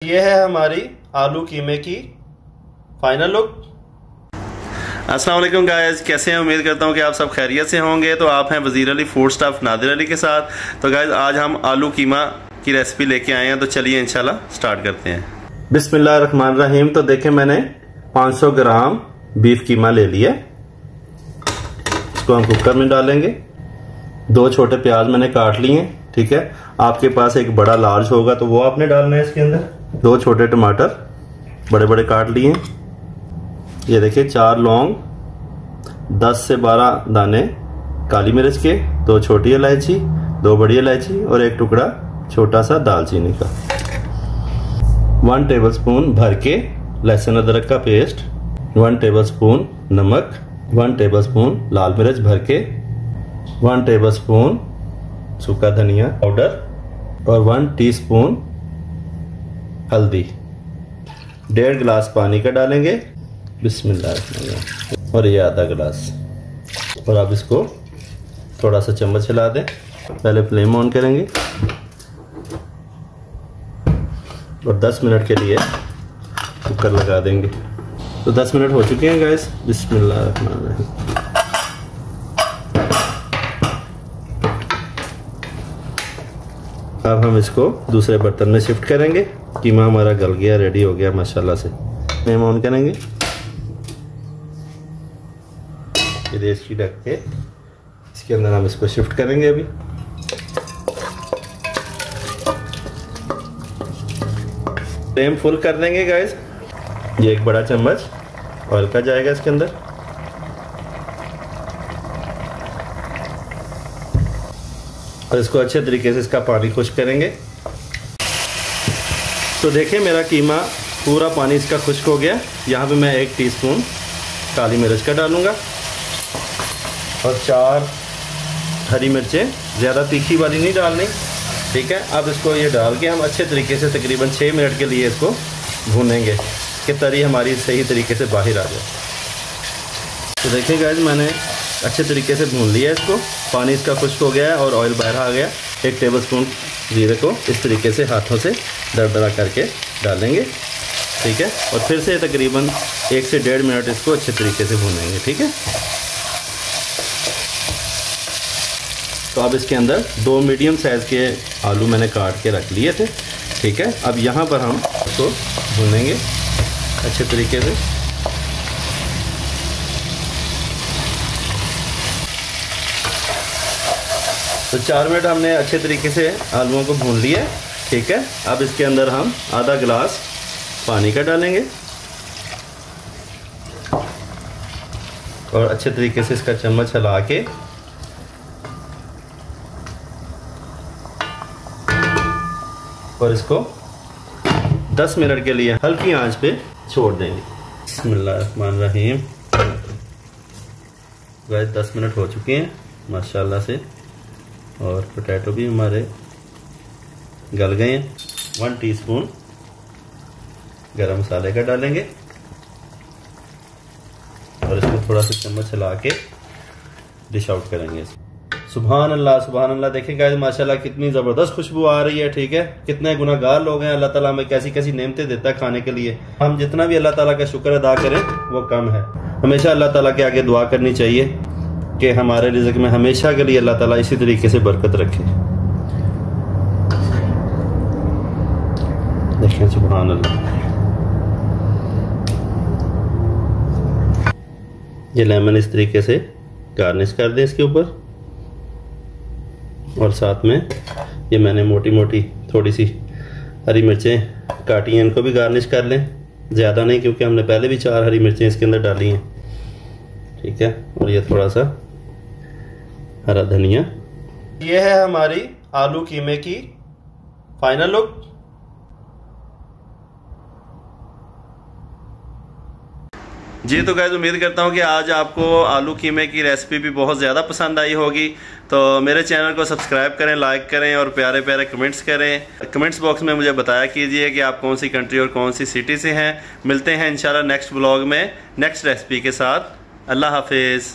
ये है हमारी आलू कीमे की फाइनल लुक। अस्सलाम वालेकुम गाइस, कैसे हैं? उम्मीद करता हूं कि आप सब खैरियत से होंगे। तो आप हैं वज़ीर अली फूड स्टाफ नादिर अली के साथ। तो गाइस आज हम आलू कीमा की रेसिपी लेके आए हैं, तो चलिए इंशाल्लाह स्टार्ट करते हैं। बिस्मिल्लाहिर्रहमानिर्रहीम। तो देखें मैंने 500 ग्राम बीफ कीमा ले लिया। इसको हम कुकर में डालेंगे। 2 छोटे प्याज मैंने काट लिए, ठीक है। आपके पास एक बड़ा लार्ज होगा तो वो आपने डालना है इसके अंदर। 2 छोटे टमाटर बड़े बड़े काट लिए। ये देखिए 4 लौंग, 10 से 12 दाने काली मिर्च के, 2 छोटी इलायची, 2 बड़ी इलायची और 1 टुकड़ा छोटा सा दालचीनी का। 1 टेबलस्पून भर के लहसुन अदरक का पेस्ट, 1 टेबलस्पून नमक, 1 टेबलस्पून लाल मिर्च भर के, 1 टेबलस्पून सूखा धनिया पाउडर और 1 टीस्पून हल्दी। 1.5 गिलास पानी का डालेंगे। बिस्मिल्लाह। और ये आधा गिलास। और अब इसको थोड़ा सा चम्मच हिला दें। पहले फ्लेम ऑन करेंगे और 10 मिनट के लिए कुकर लगा देंगे। तो 10 मिनट हो चुके हैं गाइस। बिस्मिल्लाह। अब हम इसको दूसरे बर्तन में शिफ्ट करेंगे। कीमा हमारा गल गया, रेडी हो गया माशाल्लाह से। फ्लेम ऑन करेंगे। ये देश की ढक के इसके अंदर हम इसको शिफ्ट करेंगे। अभी फ्लेम फुल कर देंगे गाइस। ये 1 बड़ा चम्मच ऑयल का जाएगा इसके अंदर। और इसको अच्छे तरीके से इसका पानी खुश्क करेंगे। तो देखिए मेरा कीमा पूरा पानी इसका खुश्क हो गया। यहाँ पे मैं 1 टीस्पून काली मिर्च का डालूँगा और 4 हरी मिर्चें, ज़्यादा तीखी वाली नहीं डालनी, ठीक है। अब इसको ये डाल के हम अच्छे तरीके से तकरीबन 6 मिनट के लिए इसको भूनेंगे कि तरी हमारी सही तरीके से बाहर आ जाए। तो देखिए गाइस मैंने अच्छे तरीके से भून लिया इसको। पानी इसका खुश्क हो गया है और ऑयल बाहर आ गया। 1 टेबलस्पून जीरे को इस तरीके से हाथों से दरदरा करके डालेंगे, ठीक है। और फिर से तकरीबन 1 से 1.5 मिनट इसको अच्छे तरीके से भूनेंगे, ठीक है। तो अब इसके अंदर 2 मीडियम साइज़ के आलू मैंने काट के रख लिए थे, ठीक है। अब यहाँ पर हम इसको भूनेंगे अच्छे तरीके से। तो 4 मिनट हमने अच्छे तरीके से आलूओं को भून लिया, ठीक है। अब इसके अंदर हम आधा गिलास पानी का डालेंगे और अच्छे तरीके से इसका चम्मच हिला के और इसको 10 मिनट के लिए हल्की आंच पे छोड़ देंगे। बिस्मिल्लाहिर्रहमानिर्रहीम। गाइस 10 मिनट हो चुके हैं माशाल्लाह से और पोटैटो भी हमारे गल गए हैं। 1 टीस्पून गरम मसाले का डालेंगे और इसको थोड़ा सा चम्मच हिला के डिश आउट करेंगे। सुभान अल्लाह, सुभान अल्लाह। देखिए गाइस माशाल्लाह कितनी ज़बरदस्त खुशबू आ रही है, ठीक है। कितने गुनाहगार लोग हैं, अल्लाह ताला हमें कैसी कैसी नेमतें देता है खाने के लिए। हम जितना भी अल्लाह ताला का शुक्र अदा करें वो कम है। हमेशा अल्लाह ताला के आगे दुआ करनी चाहिए कि हमारे रिज़्क़ में हमेशा के लिए अल्लाह ताला इसी तरीके से बरकत रखे। देखिए सुभान अल्लाह। ये लेमन इस तरीके से गार्निश कर दें इसके ऊपर। और साथ में ये मैंने मोटी मोटी थोड़ी सी हरी मिर्चें काटी हैं, इनको भी गार्निश कर लें। ज़्यादा नहीं क्योंकि हमने पहले भी 4 हरी मिर्चें इसके अंदर डाली हैं, ठीक है। और ये थोड़ा सा हरा धनिया। ये है हमारी आलू कीमे की फाइनल लुक। जी तो गाइस उम्मीद करता हूँ कि आज आपको आलू कीमे की रेसिपी भी बहुत ज़्यादा पसंद आई होगी। तो मेरे चैनल को सब्सक्राइब करें, लाइक करें और प्यारे प्यारे कमेंट्स करें। कमेंट्स बॉक्स में मुझे बताया कीजिए कि आप कौन सी कंट्री और कौन सी सिटी से हैं। मिलते हैं इंशाल्लाह नेक्स्ट ब्लॉग में नेक्स्ट रेसिपी के साथ। अल्लाह हाफिज़।